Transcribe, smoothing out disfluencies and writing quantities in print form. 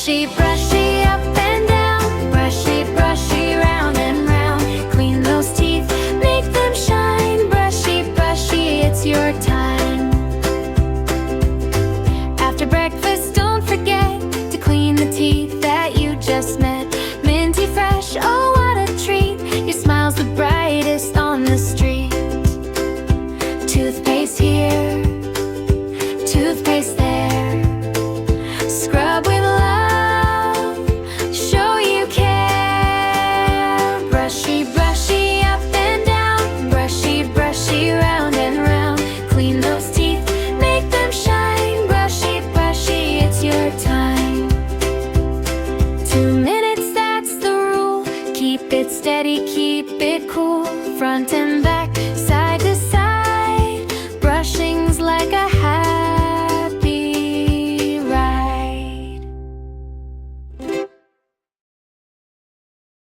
Brushy, brushy, up and down. Brushy, brushy, round and round. Clean those teeth, make them shine. Brushy, brushy, it's your time. After breakfast, don't forget to clean the teeth that you just met. Minty fresh, oh what a treat. Your smile's the brightest on the street. Toothpaste here, toothpaste there. Scrub with love, show you care. Brushy, brushy, up and down. Brushy, brushy, round and round. Clean those teeth, make them shine. Brushy, brushy, it's your time. 2 minutes, that's the rule. Keep it steady, keep it cool. Front and back, side